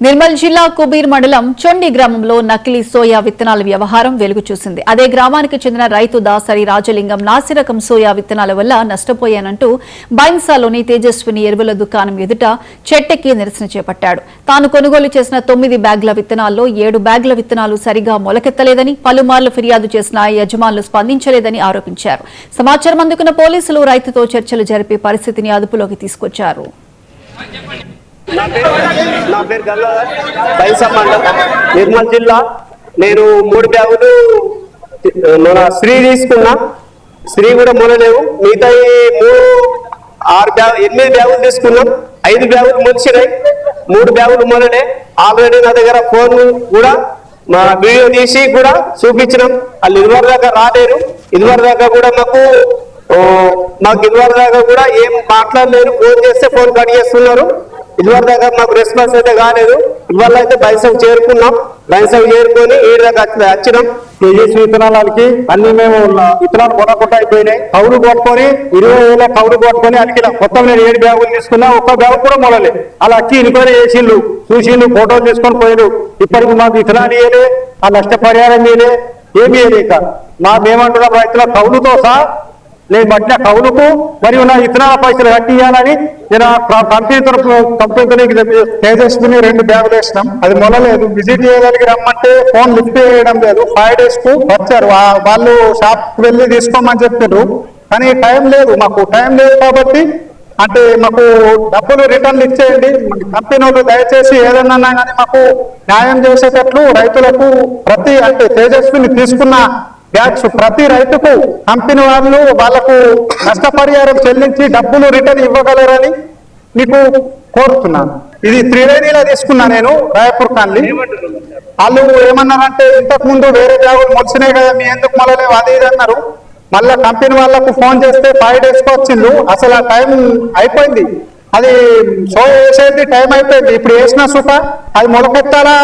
నిర్మల్ జిల్లా కుబీర్ మండలం చొండి గ్రామంలో నకిలీ సోయా విత్తనాల వ్యవహారం వెలుగు చూసింది. అదే గ్రామానికి చెందిన రైతు దాసరి రాజలింగం నాసిరకం సోయా విత్తనాల వల్ల నష్టపోయానంటూ బైన్సాలోని తేజస్విని ఎరువుల దుకాణం ఎదుట చెట్టెక్కి నిరసన చేపట్టాడు. తాను కొనుగోలు చేసిన 9 బ్యాగుల విత్తనాల్లో 7 బ్యాగుల విత్తనాలు సరిగా మొలకెత్తలేదని, పలుమార్లు ఫిర్యాదు చేసిన యజమానులు స్పందించలేదని ఆరోపించారు. సమాచారం అందుకున్న పోలీసులు రైతుతో చర్చలు జరిపి పరిస్థితిని అదుపులోకి తీసుకొచ్చారు. నా పేరు గల్లాధర్, బైసా మండలం, నిర్మల్ జిల్లా. నేను 3 బ్యాగులు మన శ్రీ తీసుకున్నా. శ్రీ కూడా మొలలేవు. మిగతా 8 బ్యాగులు తీసుకున్నాం. 5 బ్యాగులు మొలిచినాయి, 3 బ్యాగులు మొలలే. ఆల్రెడీ నా దగ్గర ఫోన్ కూడా మా వీడియో తీసి కూడా చూపించినాం. వాళ్ళు ఇదివరకు దాకా రాలేరు. ఇదివరకు దాకా కూడా మాకు ఇదివరకు దాకా కూడా ఏం మాట్లాడలేరు. ఫోన్ చేస్తే ఫోన్ కట్ చేస్తున్నారు. ఇదివరకు దాకా మాకు రెస్పాన్స్ అయితే కాలేదు. ఇవాళ అయితే బైసవ్ చేరుకున్నాం. బైసవ్ చేరుకొని ఈడ దాకా వచ్చినాం. తేజస్వి విత్తనాలకి అన్ని మేము విత్తనాలు కొనకుండా అయిపోయినాయి. కౌలు కొట్టుకొని 20,000 కౌలు కొట్టుకొని అడిగిన మొత్తం నేను 7 బ్యాగులు తీసుకున్నా. 1 బ్యాగు కూడా మొలలే. అలా అక్కి ఇనుకొని వేసిండ్రు, చూసిండ్రు, ఫోటోలు తీసుకొని పోయిండ్రు. ఇప్పటికి మాకు విత్తనాలు ఇయ్యలే, ఆ నష్టపరిహారం ఇయ్యలే, ఏమి ఇయ్యలేక మేమంటున్నాం రైతుల కౌలుతో సహా నేను పట్టిన కౌలుకు మరియు నా విత్తనాల పైసలు కట్టి ఇవ్వాలని నేను కంపెనీతో తేజస్విని 2 బ్యాగులు వేసినాం. అది మొలలేదు. విజిట్ చేయడానికి రమ్మంటే ఫోన్ లిఫ్ట్ చేయడం లేదు. 5 days కు వచ్చారు. వాళ్ళు షాప్ వెళ్ళి తీసుకోమని చెప్తారు. కానీ టైం లేదు, మాకు టైం లేదు. కాబట్టి అంటే మాకు డబ్బులు రిటర్న్ ఇచ్చేయండి. కంపెనీ వాళ్ళు దయచేసి ఏదన్నా కానీ మాకు న్యాయం చేసేటట్లు రైతులకు అంటే తేజస్విని తీసుకున్న బ్యాగ్స్ ప్రతి రైతుకు కంపెనీ వాళ్ళు వాళ్ళకు నష్టపరిహారం చెల్లించి డబ్బులు రిటర్న్ ఇవ్వగలరని మీకు కోరుతున్నాను. ఇది త్రివేణిలో తీసుకున్నా నేను, రాయపూర్ కాలనీ. వాళ్ళు ఏమన్నారంటే ఇంతకు ముందు వేరే బ్యాగులు మొలిసినాయి కదా, మీ ఎందుకు మొలలేవు అది ఇది అన్నారు. మళ్ళా కంపెనీ వాళ్ళకు ఫోన్ చేస్తే 5 days కు వచ్చిండ్రు. అసలు ఆ టైం అయిపోయింది. అది షో వేసేది టైం అయిపోయింది. ఇప్పుడు వేసిన సుఖ అది మొలకెత్తాలా